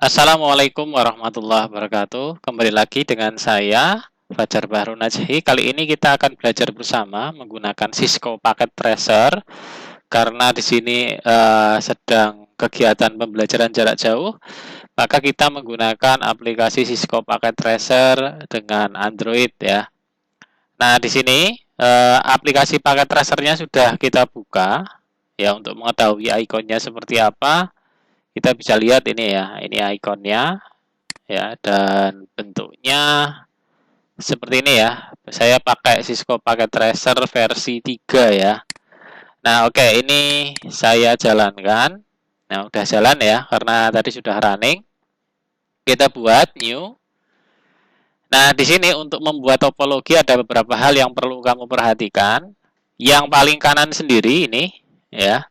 Assalamualaikum warahmatullahi wabarakatuh. Kembali lagi dengan saya, Fajar Bahru Najhi. Kali ini kita akan belajar bersama menggunakan Cisco Packet Tracer karena di sini sedang kegiatan pembelajaran jarak jauh, maka kita menggunakan aplikasi Cisco Packet Tracer dengan Android ya. Nah, di sini aplikasi Packet Tracernya sudah kita buka ya. Untuk mengetahui ikonnya seperti apa, kita bisa lihat ini ya, ini ikonnya ya, dan bentuknya seperti ini ya. Saya pakai Cisco Packet Tracer versi 3 ya. Nah, oke, ini saya jalankan. Nah, udah jalan ya, karena tadi sudah running. Kita buat new. Nah, di sini untuk membuat topologi ada beberapa hal yang perlu kamu perhatikan. Yang paling kanan sendiri ini ya,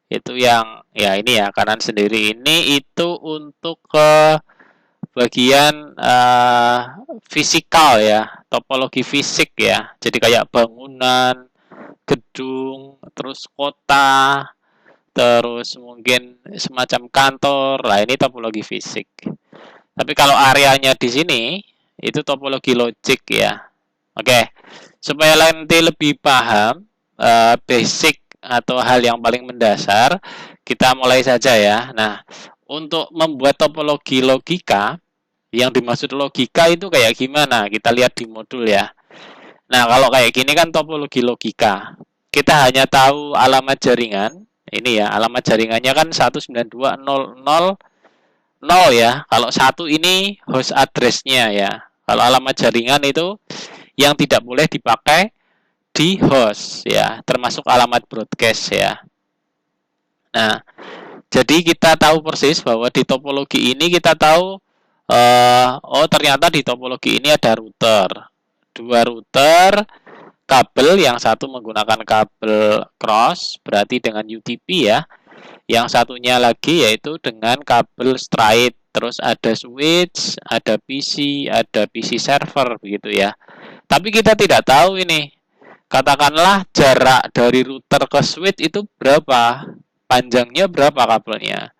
itu yang ya ini ya, kanan sendiri ini itu untuk ke bagian fisikal ya, topologi fisik ya. Jadi kayak bangunan, gedung, terus kota, terus mungkin semacam kantor. Nah, ini topologi fisik. Tapi kalau areanya di sini itu topologi logik ya. Oke, supaya nanti lebih paham basic atau hal yang paling mendasar, kita mulai saja ya. Nah, untuk membuat topologi logika, yang dimaksud logika itu kayak gimana? Kita lihat di modul ya. Nah, kalau kayak gini kan topologi logika. Kita hanya tahu alamat jaringan. Ini ya, alamat jaringannya kan 192.168.0.0 ya. Kalau satu ini host address-nya ya. Kalau alamat jaringan itu yang tidak boleh dipakai di host ya, termasuk alamat broadcast ya. Nah, jadi kita tahu persis bahwa di topologi ini kita tahu oh ternyata di topologi ini ada router. Dua router, kabel yang satu menggunakan kabel cross berarti dengan UTP ya. Yang satunya lagi yaitu dengan kabel straight. Terus ada switch, ada PC server begitu ya. Tapi kita tidak tahu ini. Katakanlah jarak dari router ke switch itu berapa? Panjangnya berapa kabelnya?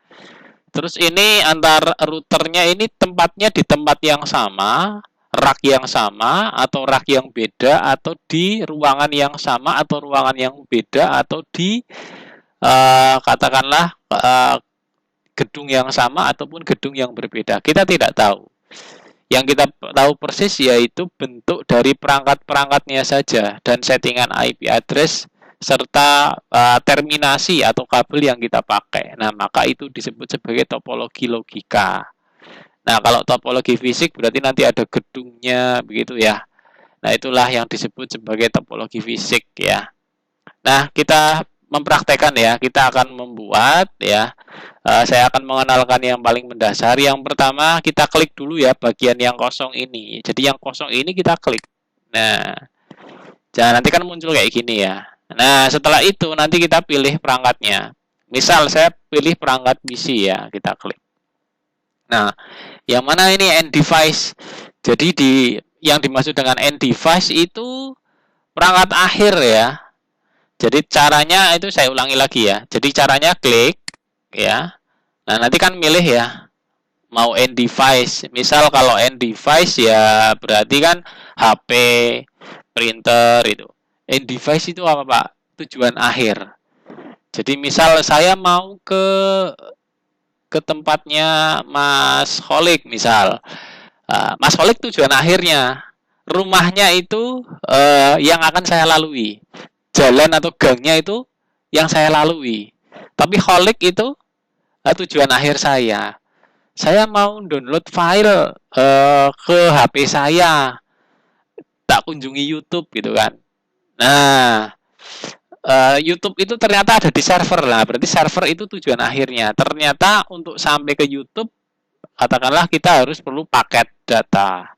Terus ini antar routernya ini tempatnya di tempat yang sama, rak yang sama, atau rak yang beda, atau di ruangan yang sama, atau ruangan yang beda, atau di katakanlah gedung yang sama ataupun gedung yang berbeda. Kita tidak tahu. Yang kita tahu persis yaitu bentuk dari perangkat-perangkatnya saja dan settingan IP address serta terminasi atau kabel yang kita pakai. Nah, maka itu disebut sebagai topologi logika. Nah, kalau topologi fisik berarti nanti ada gedungnya begitu ya. Nah, itulah yang disebut sebagai topologi fisik ya. Nah, kita mempraktekkan ya. Kita akan membuat ya. Saya akan mengenalkan yang paling mendasar. Yang pertama kita klik dulu ya bagian yang kosong ini. Jadi yang kosong ini kita klik. Nah, jangan nanti kan muncul kayak gini ya. Nah, setelah itu nanti kita pilih perangkatnya. Misal saya pilih perangkat PC ya, kita klik. Nah, yang mana ini end device. Jadi yang dimaksud dengan end device itu perangkat akhir ya. Jadi caranya itu saya ulangi lagi ya. Jadi caranya klik ya. Nah, nanti kan milih ya. Mau end device. Misal kalau end device ya berarti kan HP, printer itu. End device itu apa, Pak? Tujuan akhir. Jadi misal saya mau ke tempatnya Mas Holik misal. Mas Holik tujuan akhirnya. Rumahnya itu yang akan saya lalui. Jalan atau gangnya itu yang saya lalui. Tapi Holik itu tujuan akhir saya. Saya mau download file ke HP saya. Tak kunjungi YouTube gitu kan. Nah, YouTube itu ternyata ada di server lah. Berarti server itu tujuan akhirnya. Ternyata untuk sampai ke YouTube, katakanlah kita harus perlu paket data,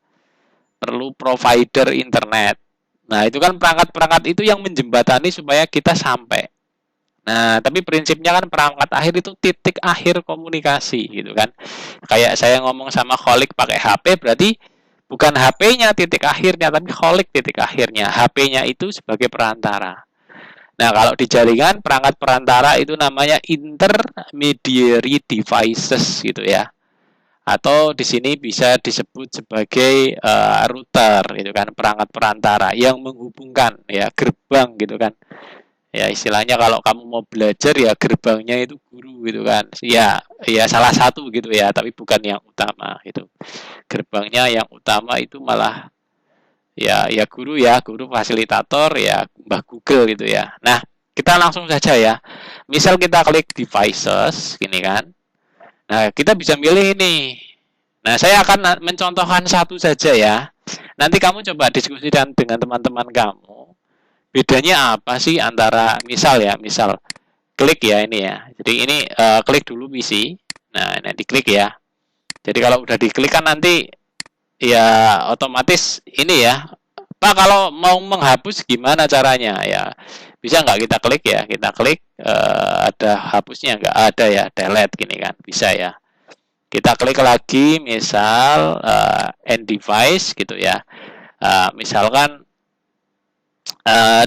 perlu provider internet. Nah, itu kan perangkat-perangkat itu yang menjembatani supaya kita sampai. Nah, tapi prinsipnya kan perangkat akhir itu titik akhir komunikasi gitu kan. Kayak saya ngomong sama Kholik pakai HP berarti bukan HP-nya titik akhirnya, tapi Kholik titik akhirnya. HP-nya itu sebagai perantara. Nah, kalau di jaringan perangkat perantara itu namanya intermediary devices gitu ya. atau di sini bisa disebut sebagai router gitu kan, perangkat perantara yang menghubungkan ya gerbang gitu kan. Ya istilahnya kalau kamu mau belajar ya gerbangnya itu guru gitu kan. Ya salah satu gitu ya, tapi bukan yang utama gitu. Gerbangnya yang utama itu malah ya guru ya, guru fasilitator ya Mbah Google gitu ya. Nah, kita langsung saja ya. Misal kita klik devices gini kan. Nah, kita bisa milih ini. Nah, saya akan mencontohkan satu saja ya. Nanti kamu coba diskusikan dengan teman-teman kamu. Bedanya apa sih antara misal ya, misal klik ya ini ya. Jadi ini klik dulu PC. Nah, ini diklik ya. Jadi kalau udah diklik kan nanti ya otomatis ini ya. Pak kalau mau menghapus gimana caranya ya? Bisa nggak kita klik ya? Kita klik ada hapusnya nggak? Ada ya, delete gini kan? Bisa ya. Kita klik lagi misal end device gitu ya. Misalkan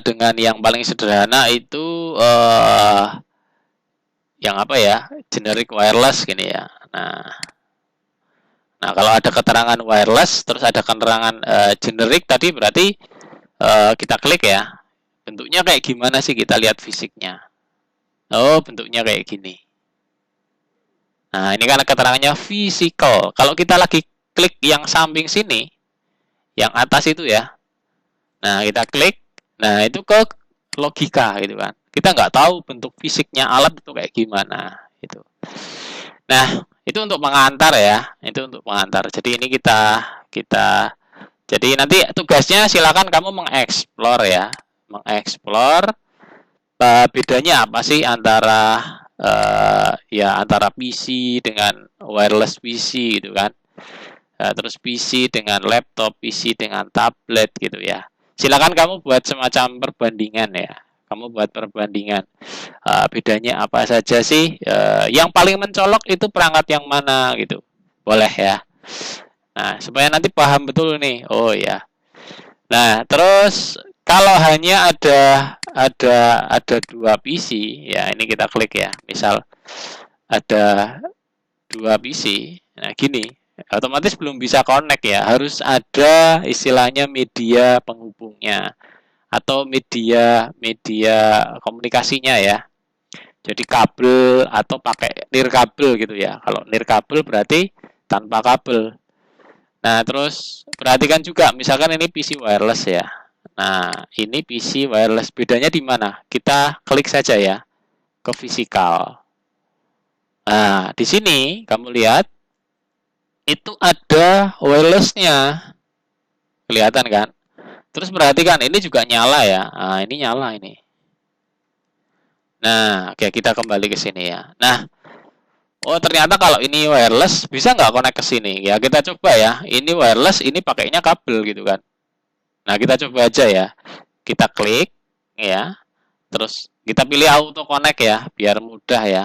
dengan yang paling sederhana itu yang apa ya? Generic wireless gini ya. Nah, kalau ada keterangan wireless terus ada keterangan generic tadi berarti kita klik ya. Bentuknya kayak gimana sih, kita lihat fisiknya. Oh, bentuknya kayak gini. Nah, ini kan keterangannya physical. Kalau kita lagi klik yang samping sini, yang atas itu ya. Nah, kita klik. Nah, itu ke logika gitu kan. Kita nggak tahu bentuk fisiknya alat itu kayak gimana. Gitu. Nah, itu untuk pengantar ya. Itu untuk pengantar. Jadi ini kita jadi nanti tugasnya silakan kamu mengeksplor ya. Mengeksplor bedanya apa sih antara ya antara PC dengan wireless PC gitu kan. Terus PC dengan laptop, PC dengan tablet gitu ya. Silakan kamu buat semacam perbandingan ya. Kamu buat perbandingan bedanya apa saja sih. Yang paling mencolok itu perangkat yang mana gitu. Boleh ya. Nah, supaya nanti paham betul nih. Oh ya. Nah, terus kalau hanya ada dua PC, ya ini kita klik ya. Misal ada dua PC. Nah, gini, otomatis belum bisa connect ya. Harus ada istilahnya media penghubungnya atau media komunikasinya ya. Jadi kabel atau pakai nirkabel gitu ya. Kalau nirkabel berarti tanpa kabel. Nah, terus perhatikan juga, misalkan ini PC wireless ya. Nah, ini PC wireless. Bedanya di mana? Kita klik saja ya ke fisikal. Nah, di sini kamu lihat itu ada wirelessnya. Kelihatan kan? Terus perhatikan, ini juga nyala ya. Nah, ini nyala ini. Nah, oke, kita kembali ke sini ya. Nah, oh ternyata kalau ini wireless bisa nggak connect ke sini? Ya kita coba ya. Ini wireless, ini pakainya kabel gitu kan. Nah kita coba aja ya. Kita klik ya. Terus kita pilih auto connect ya, biar mudah ya.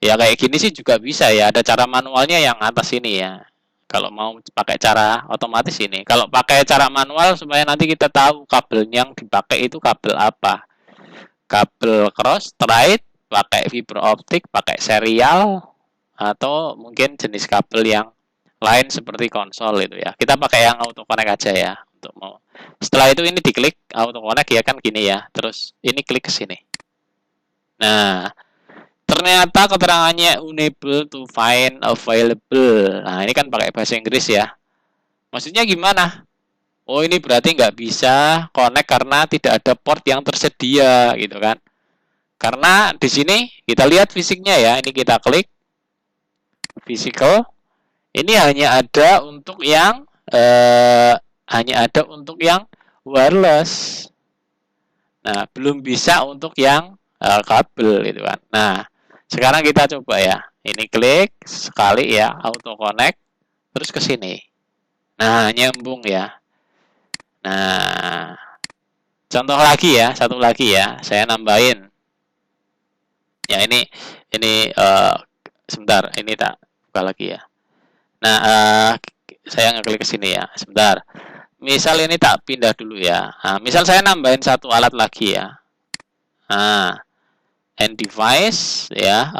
Ya kayak gini sih juga bisa ya. Ada cara manualnya yang atas ini ya. Kalau mau pakai cara otomatis ini. Kalau pakai cara manual supaya nanti kita tahu kabel yang dipakai itu kabel apa. Kabel cross straight, pakai fiber optik, pakai serial, atau mungkin jenis kabel yang lain seperti konsol itu ya. Kita pakai yang auto connect aja ya untuk mau. Setelah itu ini diklik auto connect ya kan gini ya. Terus ini klik ke sini. Nah, ternyata keterangannya unable to find available. Nah, ini kan pakai bahasa Inggris ya. Maksudnya gimana? Oh, ini berarti nggak bisa connect karena tidak ada port yang tersedia gitu kan. Karena di sini kita lihat fisiknya ya. Ini kita klik physical. Ini hanya ada untuk yang wireless. Nah, belum bisa untuk yang kabel gitu kan. Nah, sekarang kita coba ya. Ini klik sekali ya, auto connect terus ke sini. Nah, nyambung ya. Nah, contoh lagi ya, satu lagi ya. Saya nambahin. Ya, ini sebentar, ini tak buka lagi ya. Nah, saya ngeklik ke sini ya. Sebentar. Misal ini tak pindah dulu ya. Nah, misal saya nambahin satu alat lagi ya. Nah, end device ya.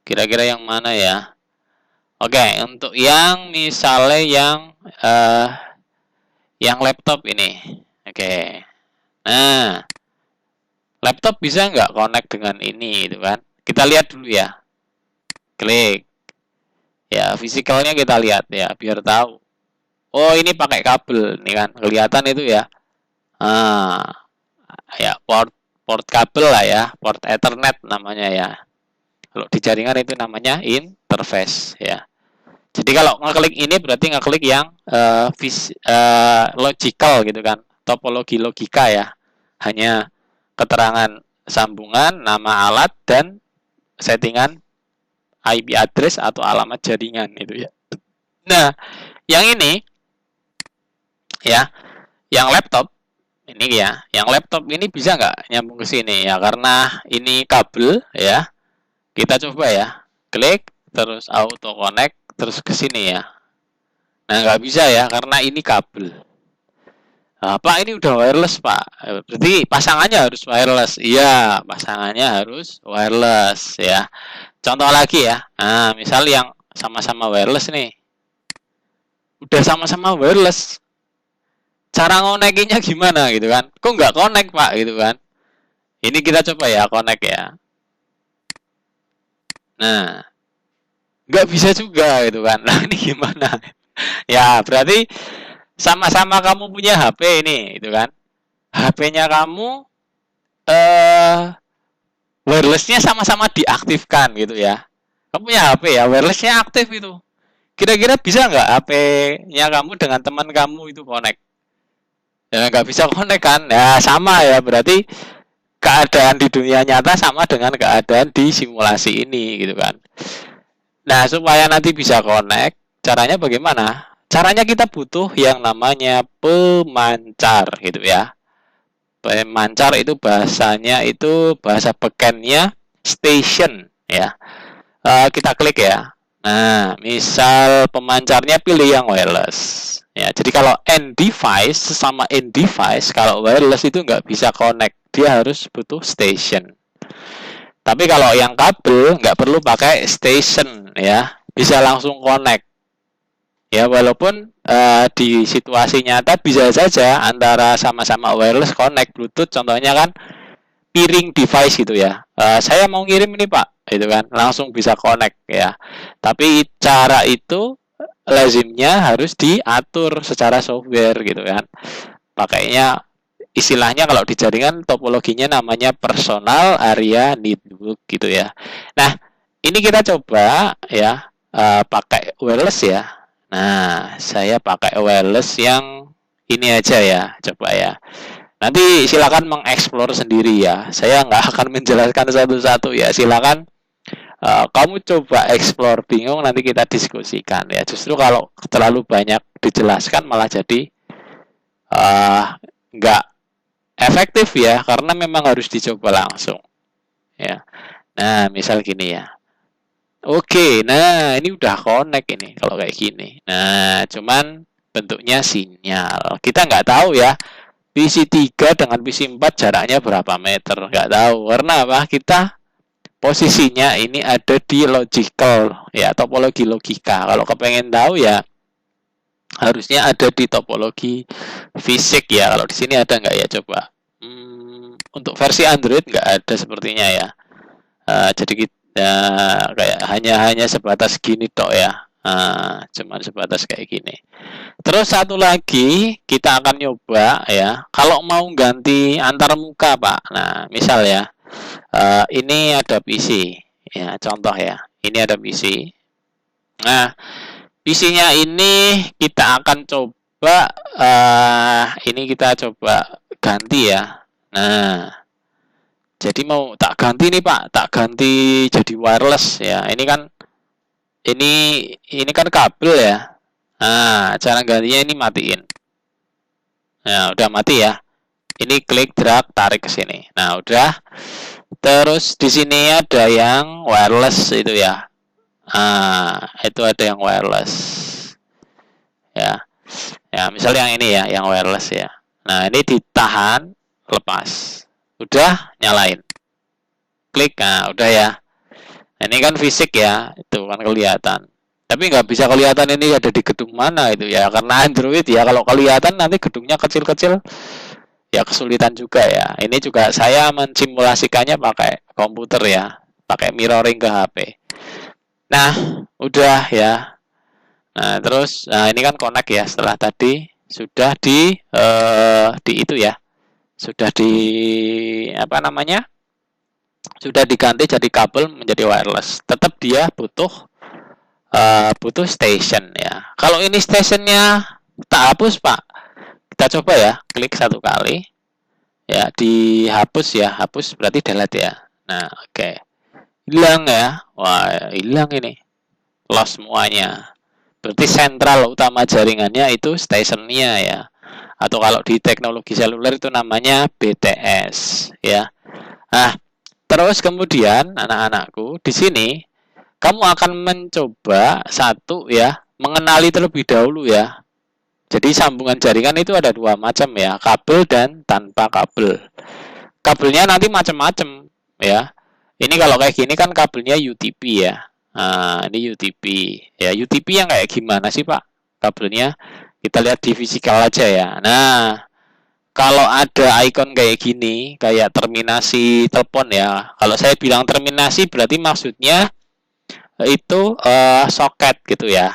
Kira-kira yang mana ya? Oke, untuk yang misalnya yang laptop ini. Oke. Nah, laptop bisa nggak connect dengan ini gitu kan? Kita lihat dulu ya. Klik. Ya, fisikalnya kita lihat ya, biar tahu. Oh, ini pakai kabel nih kan. Kelihatan itu ya. Ah, ya port port kabel lah ya, port Ethernet namanya ya. Kalau di jaringan itu namanya interface ya. Jadi kalau ngeklik ini berarti ngeklik yang logical gitu kan, topologi logika ya. Hanya keterangan sambungan, nama alat dan settingan IP address atau alamat jaringan itu ya. Nah, yang ini ya, yang laptop ini ya, yang laptop ini bisa nggak nyambung ke sini ya? Karena ini kabel ya. Kita coba ya, klik terus auto connect terus ke sini ya. Nah, nggak bisa ya karena ini kabel. Nah, Pak, ini udah wireless, Pak. Berarti pasangannya harus wireless. Iya, pasangannya harus wireless ya. Contoh lagi ya. Nah, misal yang sama-sama wireless nih. Udah sama-sama wireless. Cara ngonekinya gimana gitu kan? Kok nggak connect, Pak, gitu kan? Ini kita coba ya connect ya. Nah, nggak bisa juga gitu kan. Nah, ini gimana? Ya, berarti sama-sama kamu punya HP ini, gitu kan? HP-nya kamu wirelessnya sama-sama diaktifkan gitu ya. Kamu punya HP ya, wirelessnya aktif itu. Kira-kira bisa nggak HP-nya kamu dengan teman kamu itu connect? Ya nggak bisa connect kan? Ya sama ya, berarti keadaan di dunia nyata sama dengan keadaan di simulasi ini gitu kan. Nah, supaya nanti bisa connect, caranya bagaimana? Caranya kita butuh yang namanya pemancar gitu ya. Pemancar itu bahasanya itu bahasa bekennya station ya. Kita klik ya. Nah, misal pemancarnya pilih yang wireless. Ya, jadi kalau end device sesama end device, kalau wireless itu nggak bisa connect, dia harus butuh station. Tapi kalau yang kabel nggak perlu pakai station ya, bisa langsung connect. Ya, walaupun di situasi nyata bisa saja antara sama-sama wireless connect Bluetooth, contohnya kan piring device gitu ya. Saya mau ngirim ini Pak, itu kan langsung bisa connect ya. Tapi cara itu lazimnya harus diatur secara software gitu kan. Pakainya istilahnya kalau di jaringan topologinya namanya personal area network gitu ya. Nah, ini kita coba ya pakai wireless ya. Nah, saya pakai wireless yang ini aja ya, coba ya. Nanti silakan mengeksplor sendiri ya. Saya nggak akan menjelaskan satu-satu ya. Silakan kamu coba explore, bingung nanti kita diskusikan ya. Justru kalau terlalu banyak dijelaskan malah jadi nggak efektif ya, karena memang harus dicoba langsung ya. Nah, misal gini ya. Oke, nah ini udah connect ini kalau kayak gini. Nah, cuman bentuknya sinyal. Kita nggak tahu ya PC 3 dengan PC 4 jaraknya berapa meter. Nggak tahu. Karena apa? Kita posisinya ini ada di logical ya, topologi logika. Kalau kepengen tahu ya harusnya ada di topologi fisik ya. Kalau di sini ada nggak ya, coba. Untuk versi Android nggak ada sepertinya ya. Jadi kita kayak hanya sebatas gini tok ya. Cuman sebatas kayak gini. Terus satu lagi kita akan nyoba ya. Kalau mau ganti antar muka Pak. Nah, misal ya. Ini ada PC ya, contoh ya. Ini ada PC. Nah, PC-nya ini kita akan coba ini kita coba ganti ya. Nah, jadi mau tak ganti nih Pak, tak ganti jadi wireless ya. Ini kan kabel ya. Nah, cara gantinya ini matiin. Nah, udah mati ya. Ini klik drag tarik ke sini. Nah, udah. Terus di sini ada yang wireless itu ya. Itu ada yang wireless. Ya. Ya, misalnya yang ini ya, yang wireless ya. Nah, ini ditahan, lepas. Udah, nyalain. Klik, nah udah ya. Nah, ini kan fisik ya, itu kan kelihatan. Tapi nggak bisa kelihatan ini ada di gedung mana itu ya, karena Android ya, kalau kelihatan nanti gedungnya kecil-kecil ya kesulitan juga ya. Ini juga saya mensimulasikannya pakai komputer ya, pakai mirroring ke HP. Nah, udah ya. Nah, terus ini kan connect ya, setelah tadi sudah di itu ya. Sudah di apa namanya? Sudah diganti jadi kabel menjadi wireless. Tetap dia butuh station ya. Kalau ini stationnya tak hapus Pak, kita coba ya, klik satu kali ya, dihapus ya, hapus berarti delete ya. Nah oke, hilang ya, wah hilang ini, lost semuanya. Berarti sentral utama jaringannya itu stationnya ya, atau kalau di teknologi seluler itu namanya BTS ya. Nah terus kemudian anak-anakku di sini kamu akan mencoba satu ya, mengenali terlebih dahulu ya. Jadi sambungan jaringan itu ada dua macam ya, kabel dan tanpa kabel. Kabelnya nanti macam-macam ya. Ini kalau kayak gini kan kabelnya UTP ya. Nah, ini UTP. Ya, UTP yang kayak gimana sih, Pak? Kabelnya kita lihat di fisikal aja ya. Nah, kalau ada icon kayak gini, kayak terminasi telepon ya. Kalau saya bilang terminasi berarti maksudnya itu soket gitu ya.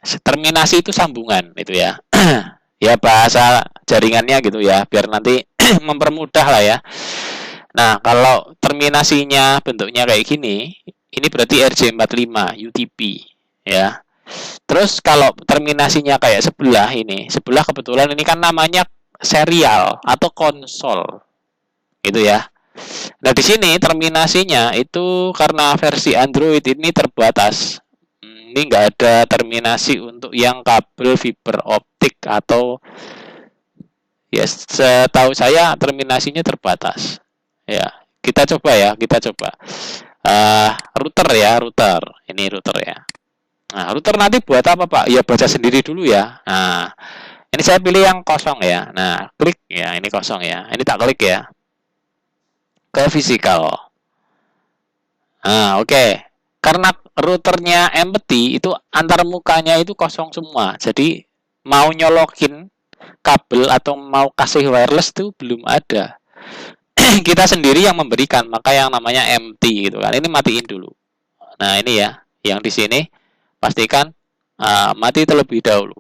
Terminasi itu sambungan itu ya. Ya bahasa jaringannya gitu ya, biar nanti mempermudah lah ya. Nah, kalau terminasinya bentuknya kayak gini, ini berarti RJ45 UTP ya. Terus kalau terminasinya kayak sebelah ini, sebelah kebetulan ini kan namanya serial atau konsol. Gitu ya. Nah, di sini terminasinya itu karena versi Android ini terbatas. Ini nggak ada terminasi untuk yang kabel fiber optik atau ya setahu saya terminasinya terbatas. Ya, kita coba ya, kita coba. Router ya, router. Ini router ya. Nah, router nanti buat apa Pak? Ya baca sendiri dulu ya. Nah, ini saya pilih yang kosong ya. Nah, klik ya, ini kosong ya. Ini tak klik ya. Ke physical. Nah, oke. Karena routernya empty itu antar mukanya itu kosong semua. Jadi mau nyolokin kabel atau mau kasih wireless itu belum ada. Kita sendiri yang memberikan, maka yang namanya empty gitu kan. Ini matiin dulu. Nah, ini ya, yang di sini pastikan mati terlebih dahulu.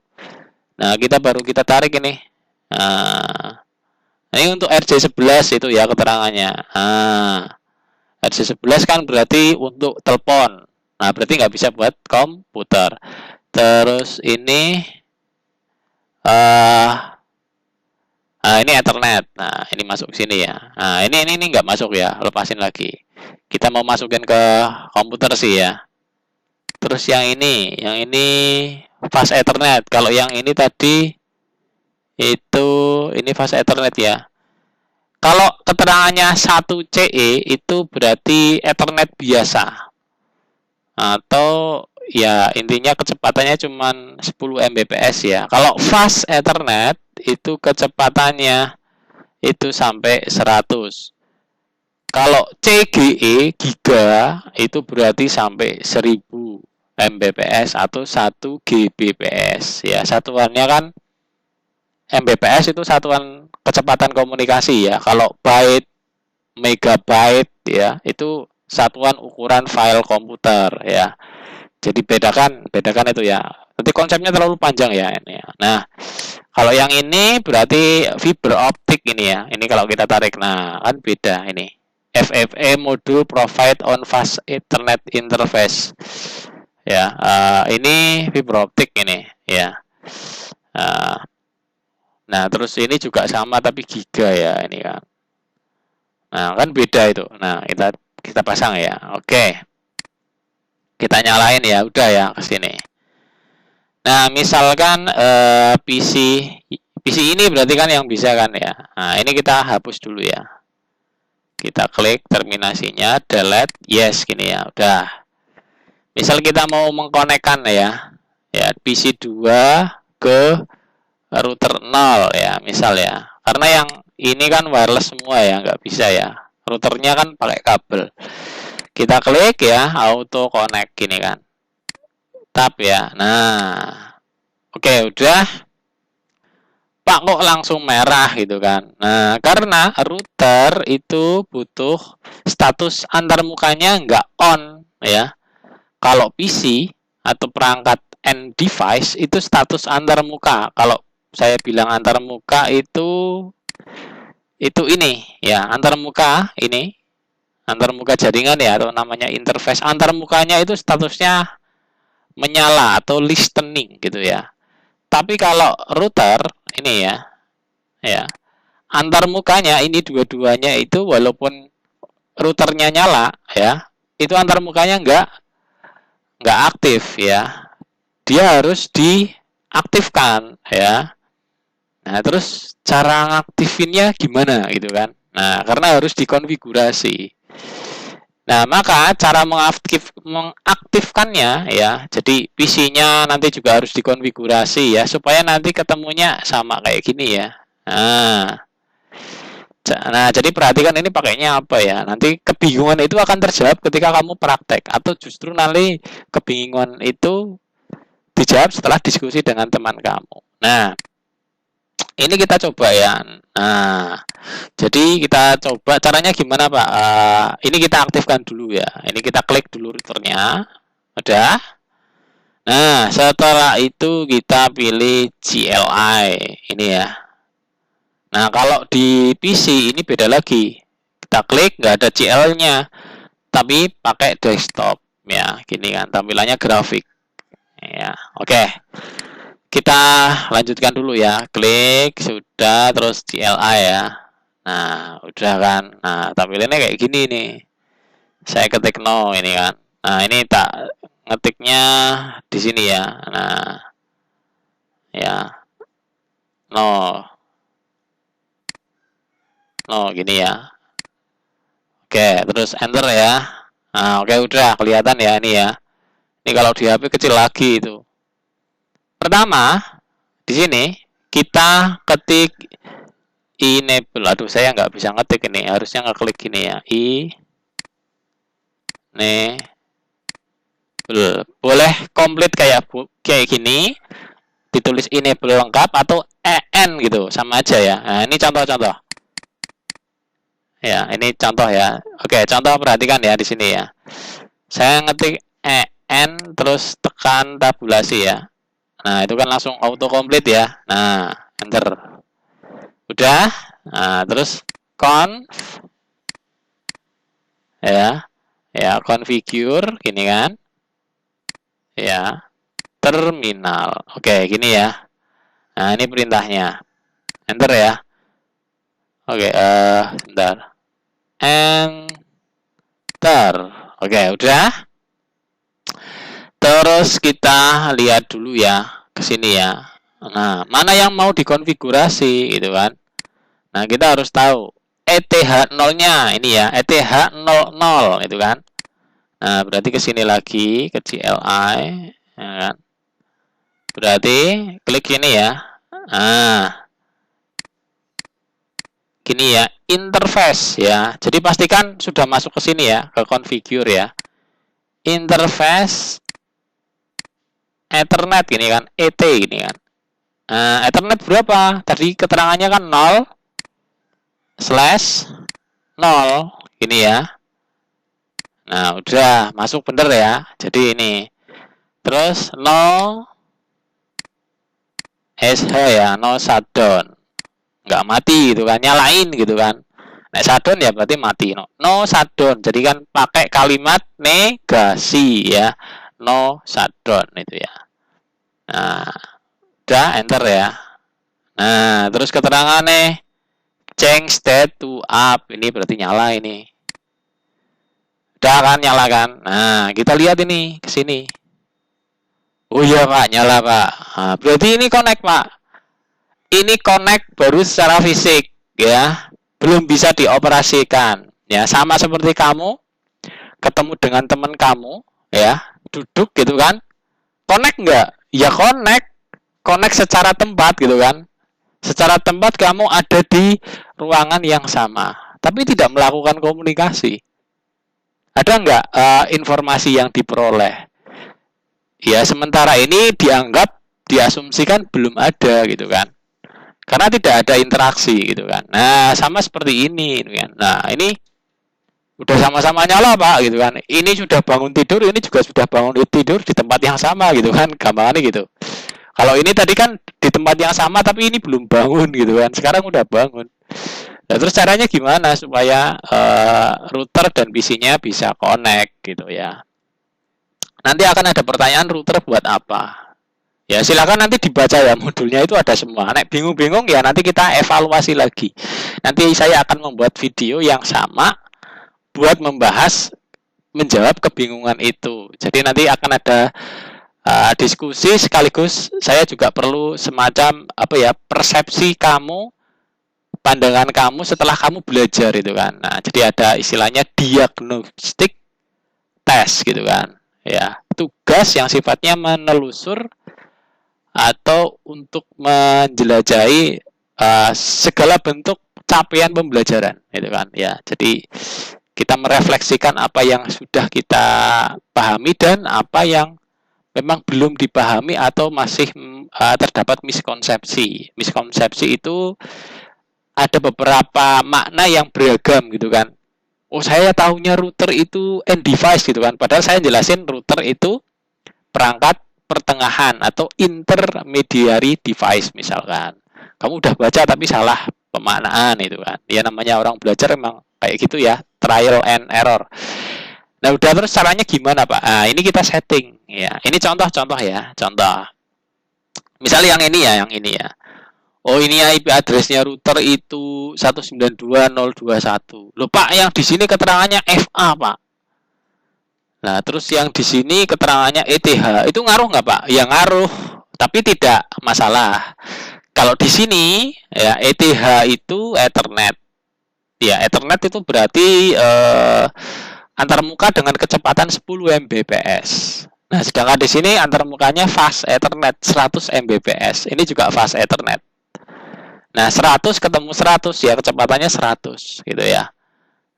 Nah, kita tarik ini. Ini untuk RJ11 itu ya keterangannya. RJ11 kan berarti untuk telepon. Nah, berarti nggak bisa buat komputer. Terus ini ini Ethernet. Nah, ini masuk ke sini ya. Nah, ini nggak masuk ya. Lepasin lagi. Kita mau masukin ke komputer sih ya. Terus yang ini fast Ethernet. Kalau yang ini tadi itu ini fast Ethernet ya. Kalau keterangannya 1CE itu berarti Ethernet biasa. Atau ya intinya kecepatannya cuma 10 Mbps ya. Kalau fast Ethernet itu kecepatannya itu sampai 100. Kalau CGE giga itu berarti sampai 1000 Mbps atau 1 Gbps ya. Satuannya kan Mbps itu satuan kecepatan komunikasi ya. Kalau byte, megabyte ya, itu satuan ukuran file komputer ya. Jadi bedakan itu ya. Nanti konsepnya terlalu panjang ya ini ya. Nah, kalau yang ini berarti fiber optik ini ya. Ini kalau kita tarik, nah kan beda ini. FFE module provide on fast Ethernet interface. Ya, ini fiber optik ini ya. Nah, terus ini juga sama tapi giga ya ini kan. Nah, kan beda itu. Nah, kita pasang ya. Oke. Kita nyalain ya, udah ya ke sini. Nah, misalkan PC ini berarti kan yang bisa kan ya. Nah, ini kita hapus dulu ya. Kita klik terminasinya, delete, yes gini ya, udah. Misal kita mau mengkonekkan ya. Ya, PC 2 ke router 0 ya, misal ya. Karena yang ini kan wireless semua ya, nggak bisa ya. Routernya kan pakai kabel. Kita klik ya, auto connect gini kan. Tab ya. Nah, oke, udah. Pak kok langsung merah gitu kan. Nah, karena router itu butuh status antarmukanya nggak on ya. Kalau PC atau perangkat end device itu status antarmuka. Kalau saya bilang antarmuka itu ini ya, antarmuka ini, antarmuka jaringan ya, atau namanya interface. Antarmukanya itu statusnya menyala atau listening gitu ya. Tapi kalau router ini ya antarmukanya ini dua-duanya itu walaupun routernya nyala ya, itu antarmukanya nggak aktif ya. Dia harus diaktifkan ya. Nah, terus cara ngaktifinnya gimana gitu kan? Nah, karena harus dikonfigurasi. Nah, maka cara mengaktifkannya ya, jadi PC-nya nanti juga harus dikonfigurasi ya, supaya nanti ketemunya sama kayak gini ya. Nah, jadi perhatikan ini pakainya apa ya. Nanti kebingungan itu akan terjawab ketika kamu praktek, atau justru nanti kebingungan itu dijawab setelah diskusi dengan teman kamu. Nah, ini kita coba ya. Nah, jadi kita coba caranya gimana Pak? Ini kita aktifkan dulu ya. Ini kita klik dulu routernya. Udah. Nah, setelah itu kita pilih CLI. Ini ya. Nah, kalau di PC ini beda lagi. Kita klik, nggak ada CL-nya. Tapi pakai desktop. Ya, gini kan. Tampilannya grafik. Ya, oke. Kita lanjutkan dulu ya. Klik, sudah, terus CLI ya. Nah, udah kan. Nah, tampilannya kayak gini nih. Saya ketik no ini kan. Nah, ini tak ngetiknya di sini ya. Nah, ya. No. No, gini ya. Oke, terus enter ya. Nah, oke udah kelihatan ya ini ya. Ini kalau di HP kecil lagi itu. Pertama, di sini kita ketik enable. Aduh, saya nggak bisa ngetik ini. Harusnya ngeklik gini ya. Enable. Boleh komplit kayak gini. Ditulis enable lengkap atau en gitu, sama aja ya. Nah, ini contoh-contoh. Ya, ini contoh ya. Oke, contoh perhatikan ya di sini ya. Saya ngetik en terus tekan tabulasi ya. Nah, itu kan langsung auto complete ya. Nah, enter. Udah. Nah, terus conf ya. Ya, configure gini kan. Ya. Terminal. Oke, gini ya. Nah, ini perintahnya. Enter ya. Oke, bentar. Enter. Oke, udah. Terus kita lihat dulu ya ke sini ya. Nah, mana yang mau dikonfigurasi gitu kan. Nah, kita harus tahu ETH0-nya ini ya, ETH00 itu kan. Nah, berarti ke sini lagi ke CLI ya kan. Berarti klik ini ya. Nah, gini ya, interface ya. Jadi pastikan sudah masuk ke sini ya, ke configure ya. Interface Ethernet gini kan, ET gini kan. Nah, Ethernet berapa? Tadi keterangannya kan 0/0 gini ya. Nah, udah masuk bener ya. Jadi ini. Terus 0 SH ya, 0 shutdown. Nggak mati gitu kan, nyalain gitu kan. Nah, shutdown ya berarti mati. No shutdown. Jadi kan pakai kalimat negasi ya. No shutdown itu ya. Nah, udah enter ya. Nah, terus keterangan nih change state to up. Ini berarti nyala ini. Udah kan nyala kan? Nah, kita lihat ini ke sini. Oh iya Pak, nyala Pak. Nah, berarti ini connect Pak. Ini connect baru secara fisik ya. Belum bisa dioperasikan. Ya, sama seperti kamu ketemu dengan teman kamu ya, duduk gitu kan. Connect nggak? Ya connect. Connect secara tempat gitu kan. Secara tempat kamu ada di ruangan yang sama, tapi tidak melakukan komunikasi. Ada nggak informasi yang diperoleh? Ya sementara ini diasumsikan belum ada gitu kan. Karena tidak ada interaksi gitu kan. Nah, sama seperti ini gitu kan. Nah, ini udah sama-sama nyala Pak gitu kan. Ini sudah bangun tidur, ini juga sudah bangun tidur di tempat yang sama gitu kan. Gampangannya gitu. Kalau ini tadi kan di tempat yang sama tapi ini belum bangun gitu kan. Sekarang udah bangun. Nah, terus caranya gimana supaya router dan PC-nya bisa connect gitu ya. Nanti akan ada pertanyaan router buat apa. Ya silakan nanti dibaca ya, modulnya itu ada semua. Nek bingung-bingung ya nanti kita evaluasi lagi. Nanti saya akan membuat video yang sama buat membahas menjawab kebingungan itu. Jadi nanti akan ada diskusi sekaligus saya juga perlu semacam apa ya, persepsi kamu, pandangan kamu setelah kamu belajar itu kan. Nah, jadi ada istilahnya diagnostik test gitu kan. Ya, tugas yang sifatnya menelusur atau untuk menjelajahi segala bentuk capaian pembelajaran gitu kan ya. Jadi kita merefleksikan apa yang sudah kita pahami dan apa yang memang belum dipahami atau masih terdapat miskonsepsi. Miskonsepsi itu ada beberapa makna yang beragam gitu kan. Oh, saya tahunya router itu end device gitu kan. Padahal saya jelasin router itu perangkat pertengahan atau intermediary device misalkan. Kamu udah baca tapi salah pemaknaan itu kan. Ya namanya orang belajar emang kayak gitu ya, trial and error. Nah, udah terus caranya gimana, Pak? Nah, ini kita setting ya. Ini contoh-contoh ya, contoh. Misalnya yang ini ya. Oh, ini IP address-nya router itu 192.021. Loh, Pak, yang di sini keterangannya FA, Pak. Nah, terus yang di sini keterangannya ETH. Itu ngaruh nggak, Pak? Ya ngaruh, tapi tidak masalah. Kalau di sini ya ETH itu Ethernet. Ya, Ethernet itu berarti antarmuka dengan kecepatan 10 Mbps. Nah, sedangkan di sini antarmukanya fast Ethernet 100 Mbps. Ini juga fast Ethernet. Nah, 100 ketemu 100 ya kecepatannya 100 gitu ya.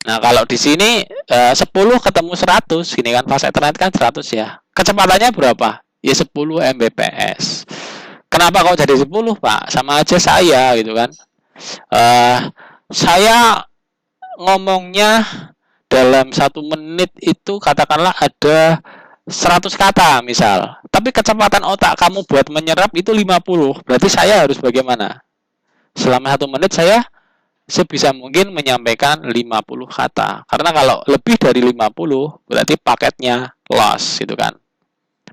Nah, kalau di sini 10 ketemu 100, ini kan fast Ethernet kan 100 ya. Kecepatannya berapa? Ya 10 Mbps. Kenapa kok jadi 10, Pak? Sama aja saya gitu kan. Saya ngomongnya dalam 1 menit itu katakanlah ada 100 kata misal. Tapi kecepatan otak kamu buat menyerap itu 50. Berarti saya harus bagaimana? Selama 1 menit saya sebisa mungkin menyampaikan 50 kata. Karena kalau lebih dari 50 berarti paketnya loss gitu kan.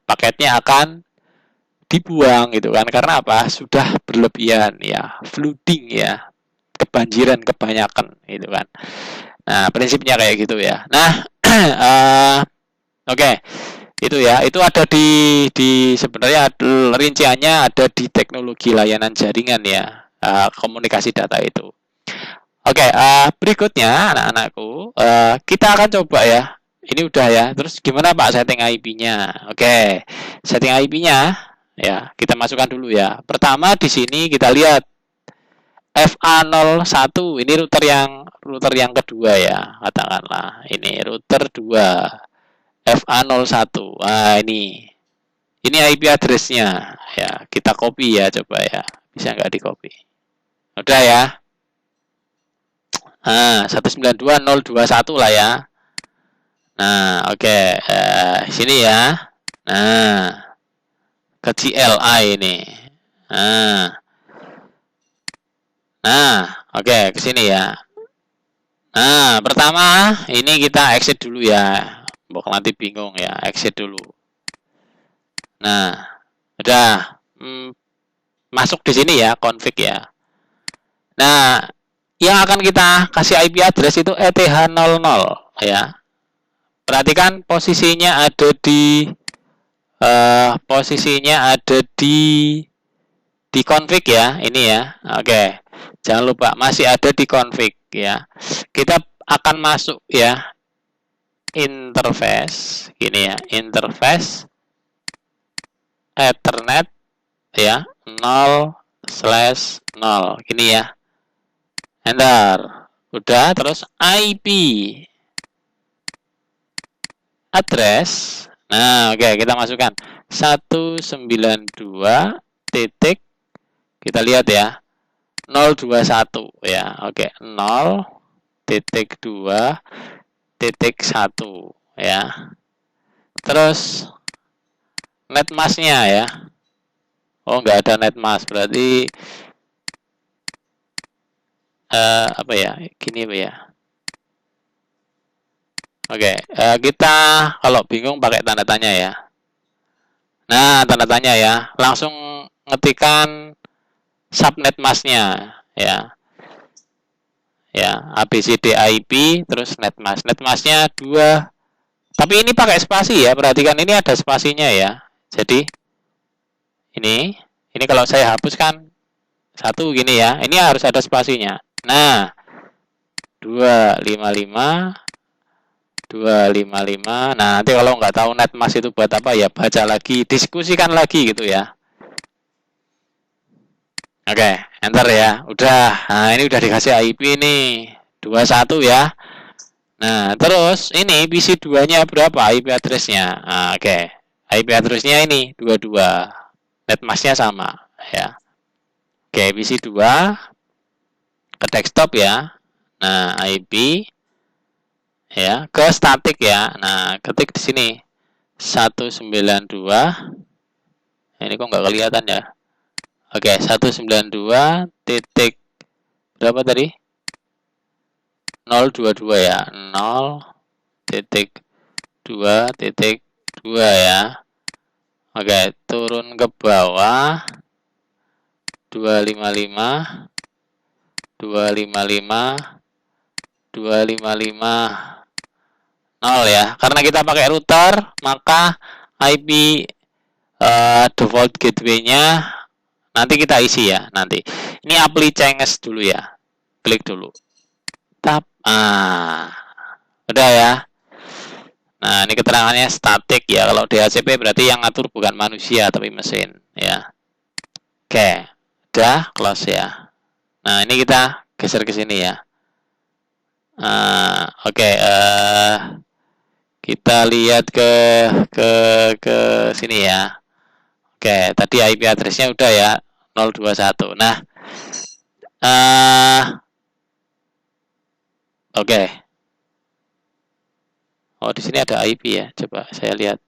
Paketnya akan dibuang gitu kan. Karena apa? Sudah berlebihan ya, flooding ya. Kebanjiran kebanyakan gitu kan. Nah, prinsipnya kayak gitu ya. Nah, oke. Itu ya, itu ada di sebenarnya rinciannya ada di teknologi layanan jaringan ya. Komunikasi data itu. Oke, berikutnya anak-anakku, kita akan coba ya. Ini udah ya. Terus gimana Pak setting IP-nya? Oke, setting IP-nya ya kita masukkan dulu ya. Pertama di sini kita lihat FA01 ini router yang kedua ya, katakanlah. Ini router 2 FA01. Nah, ini IP address-nya ya. Kita copy ya coba ya. Bisa nggak di copy? Udah ya. Nah, 192.021 lah ya. Nah, oke. Sini ya. Nah, ke CLI ini. Nah, oke, ke sini ya. Nah, pertama ini kita exit dulu ya. Mbok nanti bingung ya, exit dulu. Nah, udah masuk di sini ya, config ya. Nah, yang akan kita kasih IP address itu ETH00 ya. Perhatikan posisinya ada di config ya, ini ya. Oke. Jangan lupa masih ada di config ya. Kita akan masuk ya. Interface gini ya, interface Ethernet ya 0/0 gini ya. Enter. Udah, terus IP address. Nah, oke, kita masukkan 192 titik, kita lihat ya, 021 ya. Oke, 0.2.1 ya. Terus net mass-nya ya. Oh, nggak ada net mass, berarti apa ya? Gini ya. Oke, kita kalau bingung pakai tanda tanya ya. Nah, tanda tanya ya. Langsung ngetikkan subnet mass-nya ya. Ya, ABCDIP terus net mass. Net mass-nya 2. Tapi ini pakai spasi ya. Perhatikan ini ada spasinya ya. Jadi ini kalau saya hapuskan satu gini ya. Ini harus ada spasinya. Nah, 255 255. Nah, nanti kalau nggak tahu net mass itu buat apa ya, baca lagi, diskusikan lagi gitu ya. Oke, enter ya. Udah. Nah, ini udah dikasih IP nih. 21 ya. Nah, terus ini PC2-nya berapa IP address-nya? Nah, oke. IP address-nya ini 22. Net mass-nya sama ya. Oke, PC2 ke desktop ya. Nah, IP ya, ke statik ya. Nah, ketik di sini 192. Ini kok nggak kelihatan ya? Oke, 192 titik berapa tadi? 022 ya. 0.2.2 ya. Oke, turun ke bawah 255 255 255 0 ya. Karena kita pakai router, maka IP default gateway-nya nanti kita isi ya nanti. Ini apply changes dulu ya. Klik dulu. Tap. Udah ya. Nah, ini keterangannya statik ya. Kalau DHCP berarti yang ngatur bukan manusia tapi mesin ya. Oke. Udah close ya. Nah, ini kita geser ke sini ya. Oke, kita lihat ke sini ya. Oke, tadi IP address-nya udah ya 021. Nah, oke. Oh, di sini ada IP ya. Coba saya lihat.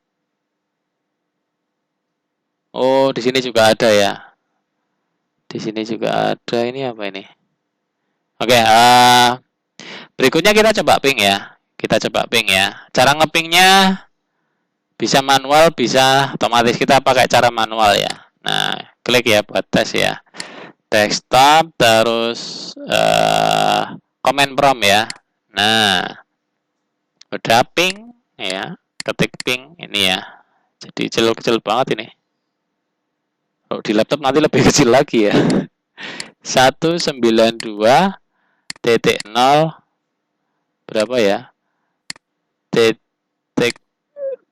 Oh, di sini juga ada ya. Di sini juga ada. Ini apa ini? Oke, berikutnya kita coba ping ya. Kita coba ping ya. Cara ngepingnya bisa manual, bisa otomatis. Kita pakai cara manual ya. Nah, klik ya buat tes ya. Desktop, terus command prompt ya. Nah, udah ping ya. Ketik ping ini ya. Jadi kecil banget ini. Kalau di laptop nanti lebih kecil lagi ya. 192.0 berapa ya? Titik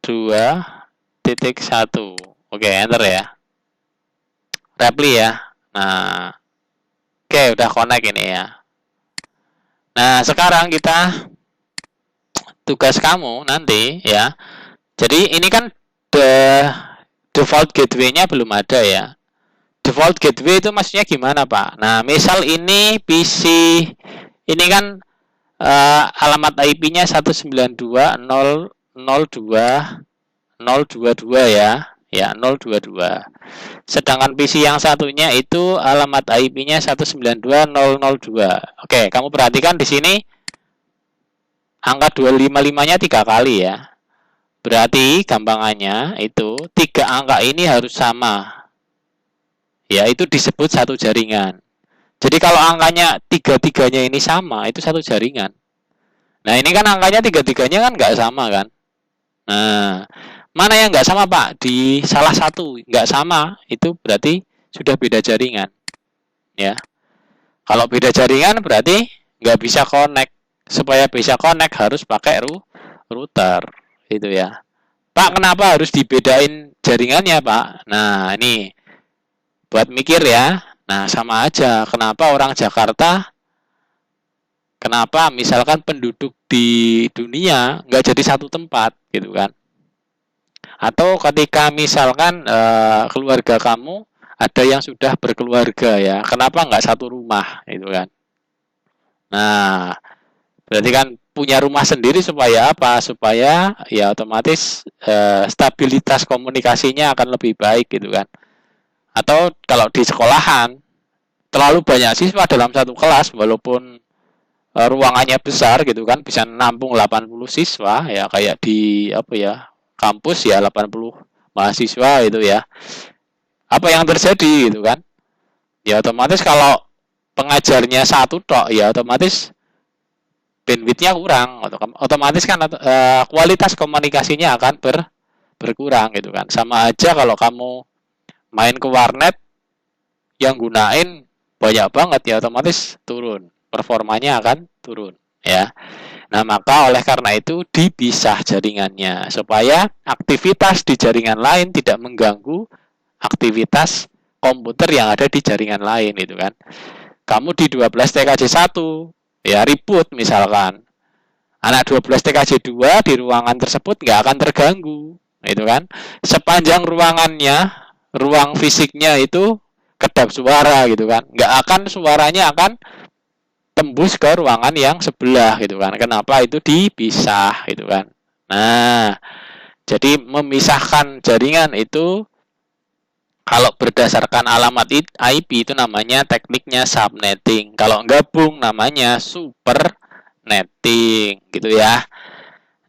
2.1. Oke, enter ya. Reply ya. Nah, oke, udah connect ini ya. Nah, sekarang kita tugas kamu nanti ya. Jadi ini kan default gateway-nya belum ada ya. Default gateway itu maksudnya gimana, Pak? Nah, misal ini PC ini kan alamat IP-nya 192.0.0.2 ya. Ya, 022. Sedangkan PC yang satunya itu alamat IP-nya 192.0.0.2. Oke, kamu perhatikan di sini angka 255-nya 3 kali ya. Berarti gampangannya itu 3 angka ini harus sama. Ya, itu disebut satu jaringan. Jadi kalau angkanya 3-3-nya ini sama, itu satu jaringan. Nah, ini kan angkanya 3-3-nya kan nggak sama kan? Nah, mana yang nggak sama, Pak? Di salah satu nggak sama, itu berarti sudah beda jaringan. Ya. Kalau beda jaringan berarti nggak bisa connect. Supaya bisa connect harus pakai router. Itu ya. Pak, kenapa harus dibedain jaringannya, Pak? Nah, ini buat mikir ya. Nah, sama aja. Kenapa orang Jakarta, kenapa misalkan penduduk di dunia nggak jadi satu tempat, gitu kan? Atau ketika misalkan keluarga kamu ada yang sudah berkeluarga ya, kenapa nggak satu rumah itu kan? Nah, berarti kan punya rumah sendiri supaya apa? Supaya ya otomatis stabilitas komunikasinya akan lebih baik gitu kan. Atau kalau di sekolahan terlalu banyak siswa dalam satu kelas walaupun ruangannya besar gitu kan bisa nampung 80 siswa ya kayak di apa ya kampus ya 80 mahasiswa itu ya. Apa yang terjadi gitu kan? Ya otomatis kalau pengajarnya satu tok ya otomatis bandwidth-nya kurang otomatis kan kualitas komunikasinya akan berkurang gitu kan. Sama aja kalau kamu main ke warnet yang gunain banyak banget ya otomatis turun performanya akan turun ya. Nah maka oleh karena itu dipisah jaringannya supaya aktivitas di jaringan lain tidak mengganggu aktivitas komputer yang ada di jaringan lain itu kan. Kamu di 12 TKJ 1 ya ribut misalkan anak 12 TKJ 2 di ruangan tersebut nggak akan terganggu itu kan. Sepanjang ruang fisiknya itu kedap suara gitu kan, nggak akan suaranya akan tembus ke ruangan yang sebelah gitu kan. Kenapa itu dipisah gitu kan. Nah jadi memisahkan jaringan itu kalau berdasarkan alamat IP itu namanya tekniknya subnetting. Kalau gabung namanya super netting gitu ya.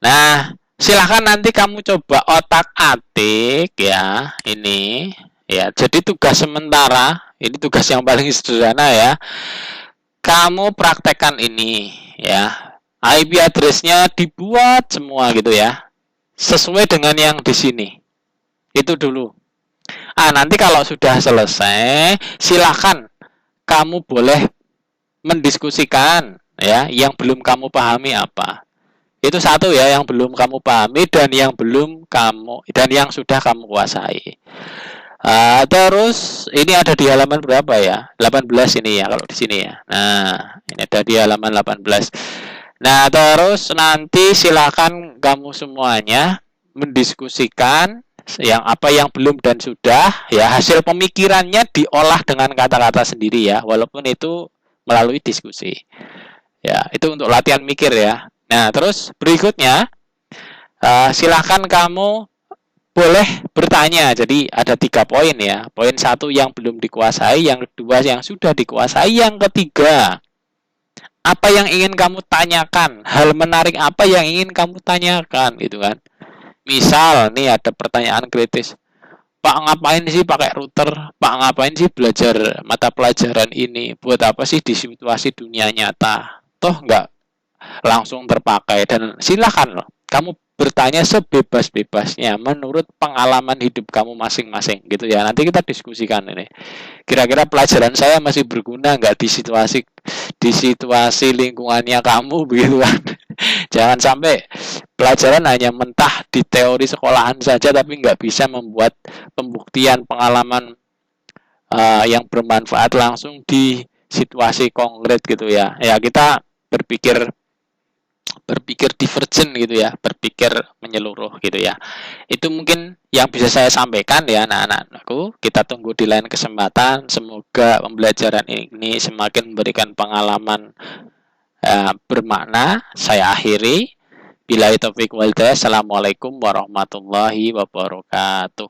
Nah silahkan nanti kamu coba otak-atik ya ini ya. Jadi tugas sementara ini tugas yang paling sederhana ya. Kamu praktekkan ini ya. IP address-nya dibuat semua gitu ya. Sesuai dengan yang di sini. Itu dulu. Nanti kalau sudah selesai, silakan kamu boleh mendiskusikan ya yang belum kamu pahami apa. Itu satu ya yang belum kamu pahami dan yang sudah kamu kuasai. Terus ini ada di halaman berapa ya? 18 ini ya kalau di sini ya. Nah, ini ada di halaman 18. Nah, terus nanti silakan kamu semuanya mendiskusikan yang apa yang belum dan sudah ya hasil pemikirannya diolah dengan kata-kata sendiri ya walaupun itu melalui diskusi ya itu untuk latihan mikir ya. Nah terus berikutnya silahkan kamu boleh bertanya. Jadi ada 3 poin ya. Poin 1 yang belum dikuasai, yang kedua yang sudah dikuasai, yang ketiga apa yang ingin kamu tanyakan, hal menarik apa yang ingin kamu tanyakan gitu kan. Misal nih ada pertanyaan kritis, Pak ngapain sih pakai router? Pak ngapain sih belajar mata pelajaran ini? Buat apa sih di situasi dunia nyata? Toh nggak langsung terpakai. Dan silakan loh, kamu bertanya sebebas-bebasnya menurut pengalaman hidup kamu masing-masing gitu ya. Nanti kita diskusikan ini. Kira-kira pelajaran saya masih berguna nggak di situasi lingkungannya kamu begitu kan? Jangan sampai pelajaran hanya mentah di teori sekolahan saja tapi nggak bisa membuat pembuktian pengalaman yang bermanfaat langsung di situasi konkret gitu ya. Ya kita berpikir divergen gitu ya, berpikir menyeluruh gitu ya. Itu mungkin yang bisa saya sampaikan ya anak-anakku. Kita tunggu di lain kesempatan. Semoga pembelajaran ini semakin memberikan pengalaman bermakna. Saya akhiri. Billahi taufiq wal hidayah. Assalamualaikum warahmatullahi wabarakatuh.